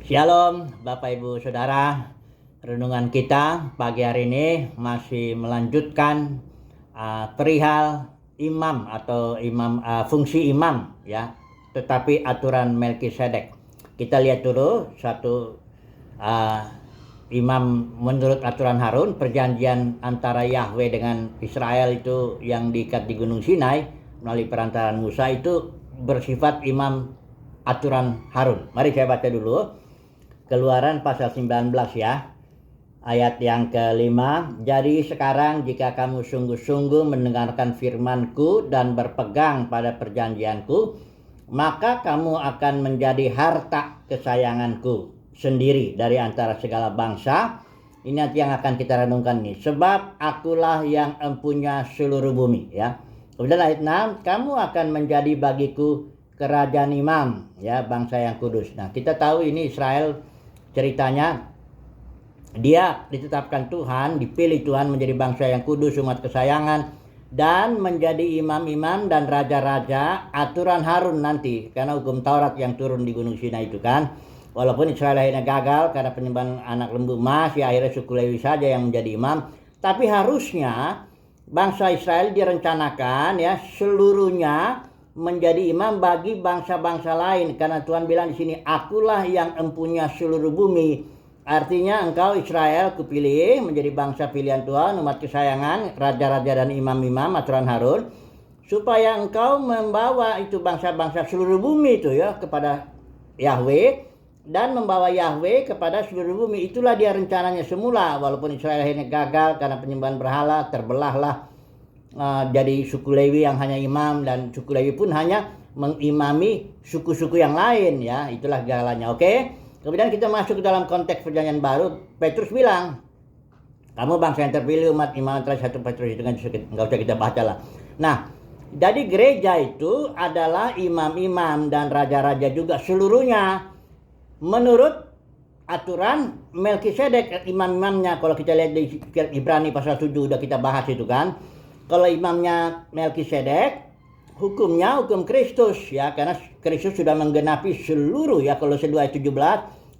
Shalom Bapak Ibu Saudara. Renungan kita pagi hari ini masih melanjutkan perihal imam atau fungsi imam ya, tetapi aturan Melkisedek. Kita lihat dulu satu imam menurut aturan Harun, perjanjian antara Yahweh dengan Israel itu yang diikat di Gunung Sinai melalui perantaraan Musa itu bersifat imam aturan Harun. Mari saya baca dulu. Keluaran pasal 19 ya, ayat yang kelima. Jadi sekarang jika kamu sungguh-sungguh mendengarkan firman-Ku dan berpegang pada perjanjian-Ku, maka kamu akan menjadi harta kesayangan-Ku sendiri dari antara segala bangsa. Ini nanti yang akan kita renungkan nih. Sebab akulah yang empunya seluruh bumi ya. Kemudian ayat 6, kamu akan menjadi bagiku kerajaan imam ya, bangsa yang kudus. Nah, kita tahu ini Israel ceritanya, dia ditetapkan Tuhan, dipilih Tuhan menjadi bangsa yang kudus, umat kesayangan, dan menjadi imam-imam dan raja-raja aturan Harun nanti, karena hukum Taurat yang turun di Gunung Sinai itu kan. Walaupun Israel akhirnya gagal karena penyembahan anak lembu emas, ya akhirnya suku Lewi saja yang menjadi imam. Tapi harusnya bangsa Israel direncanakan ya seluruhnya menjadi imam bagi bangsa-bangsa lain, karena Tuhan bilang di sini, akulah yang empunya seluruh bumi. Artinya engkau Israel kupilih menjadi bangsa pilihan Tuhan, umat kesayangan, raja-raja dan imam-imam aturan Harun, supaya engkau membawa itu bangsa-bangsa seluruh bumi itu ya kepada Yahweh, dan membawa Yahweh kepada seluruh bumi. Itulah dia rencananya semula. Walaupun Israel akhirnya gagal karena penyembahan berhala, terbelahlah jadi suku Lewi yang hanya imam, dan suku Lewi pun hanya mengimami suku-suku yang lain ya. Itulah jalannya. Oke. Kemudian kita masuk ke dalam konteks perjanjian baru. Petrus bilang, kamu bangsa yang terpilih, umat imam antara 1 Petrus itu kan nggak usah kita baca lah. Nah, jadi gereja itu adalah imam-imam dan raja-raja juga seluruhnya menurut aturan Melkisedek. Imam-imamnya kalau kita lihat di Ibrani pasal 7 udah kita bahas itu kan. Kalau imamnya Melkisedek, hukumnya hukum Kristus ya, karena Kristus sudah menggenapi seluruh ya, kalau 2 ayat 17,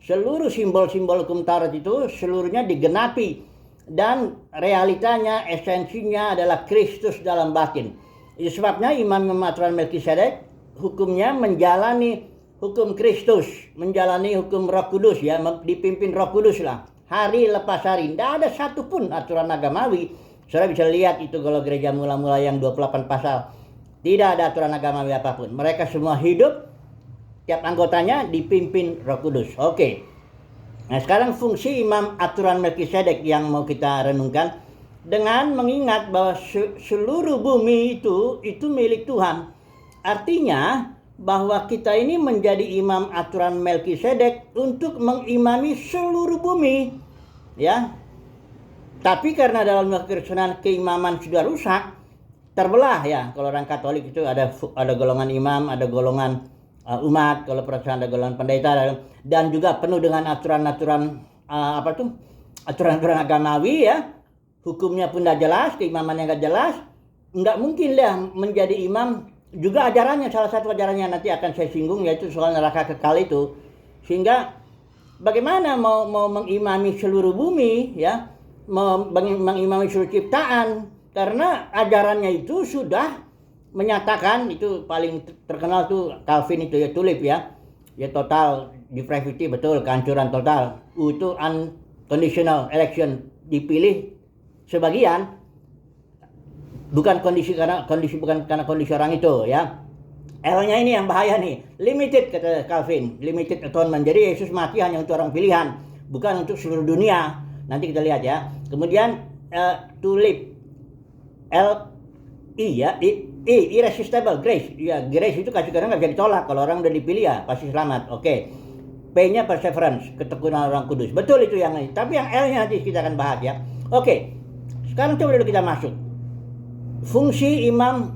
seluruh simbol-simbol hukum Taurat itu seluruhnya digenapi, dan realitanya, esensinya adalah Kristus dalam batin. Itu sebabnya imam aturan Melkisedek hukumnya menjalani hukum Kristus, menjalani hukum Roh Kudus ya, dipimpin Roh Kudus lah, hari lepas hari. Tidak ada satupun aturan agamawi. Saudara bisa lihat itu kalau gereja mula-mula yang 28 pasal. Tidak ada aturan agamawi apapun. Mereka semua hidup, tiap anggotanya dipimpin Roh Kudus. Oke. Nah, sekarang fungsi imam aturan Melkisedek yang mau kita renungkan, dengan mengingat bahwa seluruh bumi itu milik Tuhan. Artinya bahwa kita ini menjadi imam aturan Melkisedek untuk mengimami seluruh bumi. Ya. Tapi karena dalam kekristenan keimaman sudah rusak, terbelah ya. Kalau orang Katolik itu ada golongan imam, ada golongan umat. Kalau Protestan ada golongan pendeta, dan juga penuh dengan aturan-aturan aturan-aturan agamawi ya. Hukumnya pun tidak jelas, keimamannya nggak jelas. Nggak mungkin lah menjadi imam. Juga ajarannya, salah satu ajarannya nanti akan saya singgung, yaitu soal neraka kekal itu. Sehingga bagaimana mau mengimami seluruh bumi ya, mengimami seluruh ciptaan, karena ajarannya itu sudah menyatakan, itu paling terkenal tuh Calvin itu ya, tulip ya total depravity, betul, kehancuran total. Itu unconditional election, dipilih sebagian, bukan karena kondisi orang itu ya. L-nya ini yang bahaya nih, limited kata Calvin, limited atonement. Jadi Yesus mati hanya untuk orang pilihan, bukan untuk seluruh dunia. Nanti kita lihat ya. Kemudian tulip, L-I ya, irresistible grace. Ya, grace itu kasih karunia nggak bisa ditolak. Kalau orang udah dipilih ya pasti selamat. Oke. P-nya perseverance, ketekunan orang kudus. Betul itu yang ini. Tapi yang L-nya nanti kita akan bahas ya. Oke. Sekarang coba dulu kita masuk. Fungsi imam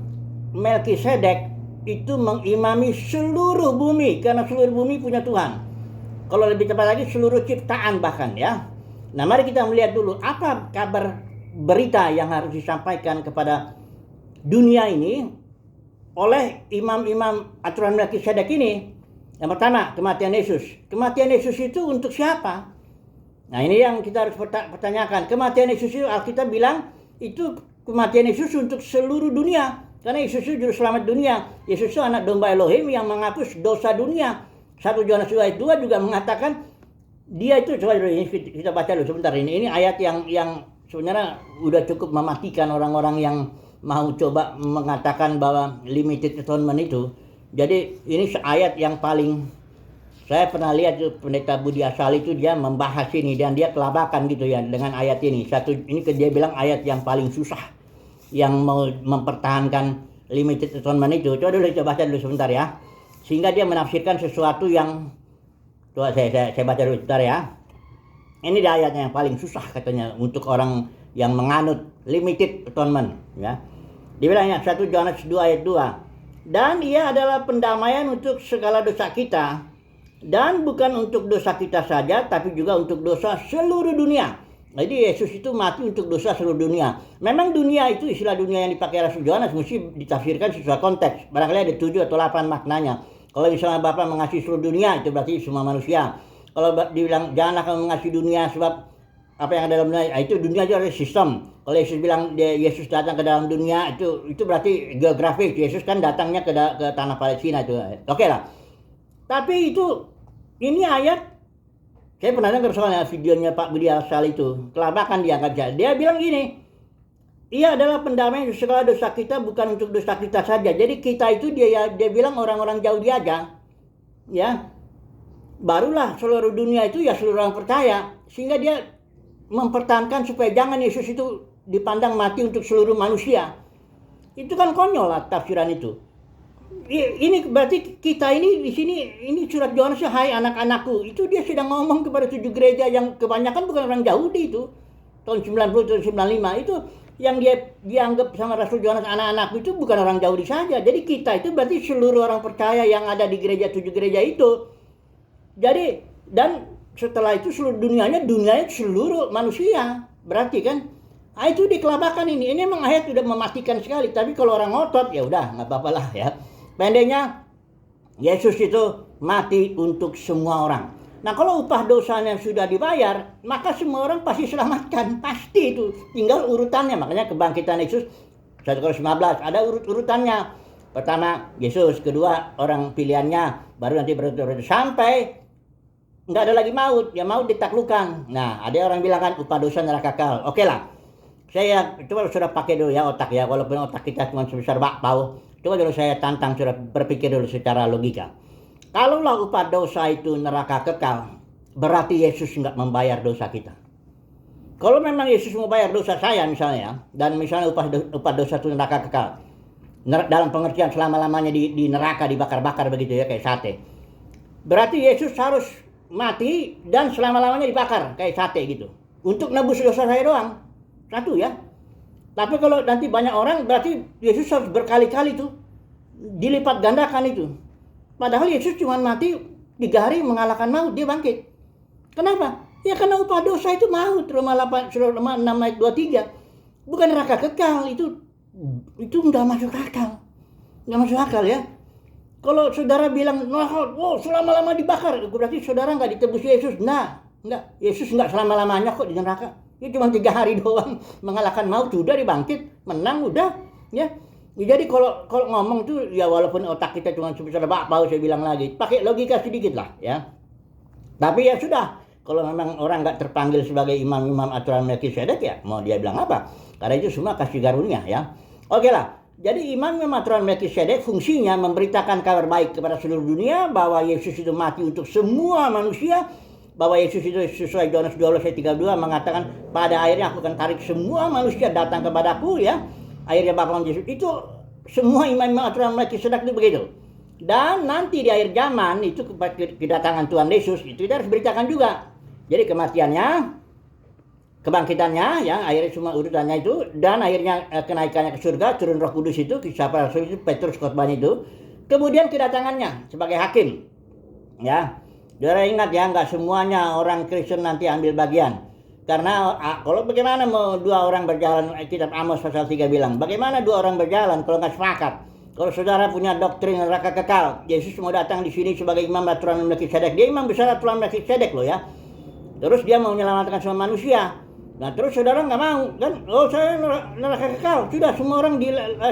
Melkisedek itu mengimami seluruh bumi, karena seluruh bumi punya Tuhan. Kalau lebih tepat lagi seluruh ciptaan bahkan ya. Nah, mari kita melihat dulu apa kabar berita yang harus disampaikan kepada dunia ini oleh imam-imam aturan Melkisedek ini. Yang pertama, kematian Yesus. Kematian Yesus itu untuk siapa? Nah, ini yang kita harus pertanyakan. Kematian Yesus itu Alkitab bilang itu kematian Yesus untuk seluruh dunia. Karena Yesus itu juru selamat dunia. Yesus itu anak domba Elohim yang menghapus dosa dunia. 1 Yohanes 2 ayat 2 juga mengatakan dia itu, coba dulu ini kita baca dulu sebentar ini. Ini ayat yang sebenarnya udah cukup mematikan orang-orang yang mau coba mengatakan bahwa limited atonement itu. Jadi ini ayat yang paling, saya pernah lihat pendeta Budi Asal itu dia membahas ini dan dia kelabakan gitu ya dengan ayat ini. Ini dia bilang ayat yang paling susah yang mau mempertahankan limited atonement itu. Coba dulu kita baca dulu sebentar ya. Sehingga dia menafsirkan sesuatu yang, coba saya baca dulu sebentar ya. Ini dia ayatnya yang paling susah katanya untuk orang yang menganut limited atonement ya. Dibilangnya 1 Yohanes 2 ayat 2. Dan ia adalah pendamaian untuk segala dosa kita, dan bukan untuk dosa kita saja, tapi juga untuk dosa seluruh dunia. Jadi Yesus itu mati untuk dosa seluruh dunia. Memang dunia itu istilah dunia yang dipakai Rasul Yohanes mesti ditafsirkan sesuai konteks. Barangkali ada 7 atau 8 maknanya. Kalau misalnya Bapa mengasihi seluruh dunia, itu berarti semua manusia. Kalau dibilang janganlah kamu mengasihi dunia sebab apa yang ada dalam dunia, itu dunia itu ada sistem. Kalau Yesus bilang Yesus datang ke dalam dunia, itu berarti geografis. Yesus kan datangnya ke tanah Palestina itu. Oke lah. Tapi itu, ini ayat, saya pernah dengar soalnya videonya Pak Budi Asal itu, kelabakan dia kerja. Dia bilang gini, ia adalah pendamaian segala dosa kita, bukan untuk dosa kita saja. Jadi kita itu dia bilang orang-orang jauh dia aja, ya. Barulah seluruh dunia itu ya seluruh orang percaya. Sehingga dia mempertahankan supaya jangan Yesus itu dipandang mati untuk seluruh manusia. Itu kan konyol lah tafsiran itu. Ini berarti kita ini di sini, ini surat Yohanes, hai anak-anakku, itu dia sedang ngomong kepada 7 gereja yang kebanyakan bukan orang Yahudi itu. Tahun 90 atau 95 itu yang dia dianggap sama Rasul Yohanes anak-anakku itu bukan orang Yahudi saja. Jadi kita itu berarti seluruh orang percaya yang ada di gereja 7 gereja itu. Jadi dan setelah itu seluruh dunianya seluruh manusia. Berarti kan itu dikelabakan ini. Ini memang ayat sudah mematikan sekali. Tapi kalau orang ngotot ya udah nggak apa-apa lah ya. Pendeknya Yesus itu mati untuk semua orang. Nah kalau upah dosanya sudah dibayar, maka semua orang pasti selamatkan. Pasti itu. Tinggal urutannya. Makanya kebangkitan Yesus 1 Korintus 15 ada urut-urutannya. Pertama Yesus, kedua orang pilihannya, baru nanti berurut-urut sampai nggak ada lagi maut, ya maut ditaklukkan. Nah, ada orang bilang kan upah dosa neraka kekal. Oke lah, saya coba sudah pakai dulu ya otak ya, walaupun otak kita cuma sebesar bakpao. Coba dulu saya tantang, sudah berpikir dulu secara logika. Kalaulah upah dosa itu neraka kekal, berarti Yesus nggak membayar dosa kita. Kalau memang Yesus mau bayar dosa saya misalnya, dan misalnya upah dosa itu neraka kekal, dalam pengertian selama-lamanya di neraka dibakar-bakar begitu ya kayak sate, berarti Yesus harus mati dan selama-lamanya dibakar kayak sate gitu untuk nebus dosa saya doang satu ya. Tapi kalau nanti banyak orang berarti Yesus harus berkali-kali tuh dilipat gandakan itu. Padahal Yesus cuma mati 3 hari mengalahkan maut, dia bangkit. Kenapa? Ya karena upah dosa itu maut. Roma 6 ayat 23. Bukan neraka kekal, itu nggak masuk akal. Nggak masuk akal ya. Kalau saudara bilang, oh selama-lama dibakar, berarti saudara nggak ditebus Yesus. Nah, enggak. Yesus nggak selama-lamanya kok di neraka. Dia cuma 3 hari doang mengalahkan maut, sudah dibangkit, menang udah. Ya. Jadi kalau ngomong tuh, ya walaupun otak kita cuma sebesar bakpao, saya bilang lagi, pakai logika sedikit lah, ya. Tapi ya sudah, kalau memang orang nggak terpanggil sebagai imam-imam aturan Melkisedek ya, mau dia bilang apa? Karena itu semua kasih karunia, ya. Oke lah. Jadi imam aturan Melkisedek fungsinya memberitakan kabar baik kepada seluruh dunia bahwa Yesus itu mati untuk semua manusia, bahwa Yesus itu sesuai Yohanes 12 ayat 32 mengatakan pada akhirnya aku akan tarik semua manusia datang kepadaku ya. Akhirnya Bapa Yesus itu semua imam aturan Melkisedek itu begitu. Dan nanti di akhir zaman itu kedatangan Tuhan Yesus itu kita harus beritakan juga. Jadi kematiannya, kebangkitannya ya, akhirnya semua urutannya itu, dan akhirnya kenaikannya ke surga, turun Roh Kudus itu, kisah para rasul itu, Petrus khotbahnya itu, kemudian kedatangannya sebagai hakim ya. Saudara ingat ya, nggak semuanya orang Kristen nanti ambil bagian, karena kalau bagaimana mau 2 orang berjalan, kitab Amos pasal 3 bilang bagaimana 2 orang berjalan kalau nggak sepakat. Kalau saudara punya doktrin neraka kekal, Yesus mau datang di sini sebagai imam aturan Melkisedek. Dia imam besar aturan Melkisedek loh ya. Terus dia mau menyelamatkan semua manusia. Nah terus saudara nggak mau kan? Oh saya neraka kekal. Sudah semua orang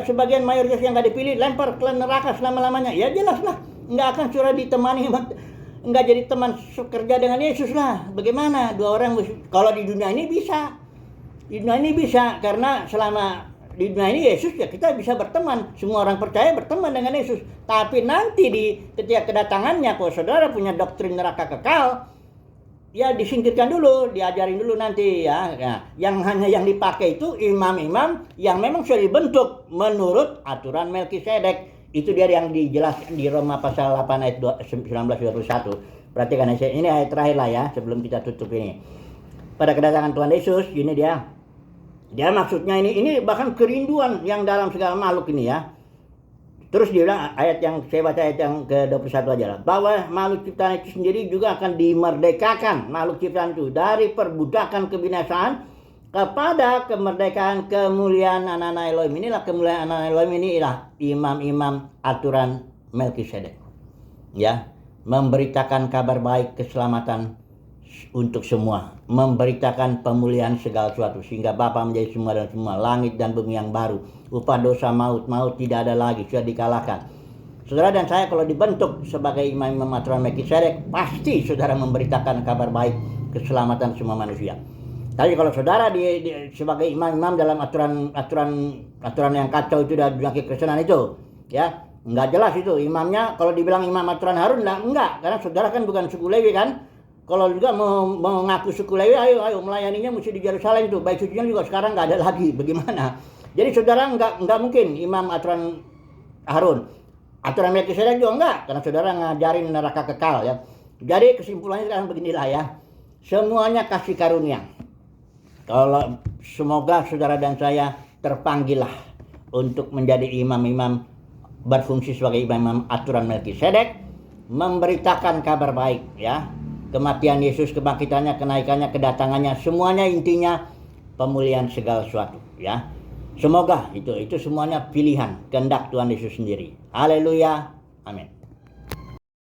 sebagian mayoritas yang nggak dipilih lempar ke neraka selama-lamanya. Ya jelas lah, nggak akan saudara ditemani, nggak jadi teman kerja dengan Yesus lah. Bagaimana dua orang? Kalau di dunia ini bisa, karena selama di dunia ini Yesus ya kita bisa berteman, semua orang percaya berteman dengan Yesus. Tapi nanti ketika kedatangannya, kalau saudara punya doktrin neraka kekal, ya disingkirkan dulu, diajarin dulu nanti ya. Yang dipakai itu imam-imam yang memang sudah dibentuk menurut aturan Melkisedek. Itu dia yang dijelaskan di Roma pasal 8 ayat 19-21. Perhatikan ini ayat terakhir lah ya sebelum kita tutup ini. Pada kedatangan Tuhan Yesus, ini dia maksudnya ini bahkan kerinduan yang dalam segala makhluk ini ya. Terus dia bilang ayat yang saya baca ayat yang ke-21 aja lah, bahwa makhluk ciptaan itu sendiri juga akan dimerdekakan, makhluk ciptaan itu, dari perbudakan kebinasaan kepada kemerdekaan kemuliaan anak-anak Elohim. Inilah kemuliaan anak-anak Elohim, inilah imam-imam aturan Melkisedek. Ya, memberitakan kabar baik keselamatan untuk semua, memberitakan pemulihan segala sesuatu sehingga Bapa menjadi semua dan semua, langit dan bumi yang baru, upah dosa maut tidak ada lagi, sudah dikalahkan. Saudara dan saya kalau dibentuk sebagai imam-imam aturan Melkisedek, pasti saudara memberitakan kabar baik keselamatan semua manusia. Tapi kalau saudara sebagai imam-imam dalam aturan yang kacau itu dan dunia kekristenan itu, ya nggak jelas itu imamnya. Kalau dibilang imam aturan Harun, enggak, karena saudara kan bukan suku Lewi kan. Kalau juga mau mengaku suku Lewi, ayo melayaninya mesti di Yerusalem tuh. Bait sucinya juga sekarang nggak ada lagi. Bagaimana? Jadi saudara nggak mungkin imam aturan Harun. Aturan Melkisedek juga enggak, karena saudara ngajarin neraka kekal ya. Jadi kesimpulannya sekarang beginilah ya. Semuanya kasih karunia. Kalau semoga saudara dan saya terpanggil lah untuk menjadi imam-imam, berfungsi sebagai imam-imam aturan Melkisedek, memberitakan kabar baik ya. Kematian Yesus, kebangkitannya, kenaikannya, kedatangannya, semuanya intinya pemulihan segala sesuatu ya. Semoga itu semuanya pilihan kehendak Tuhan Yesus sendiri. Haleluya. Amin.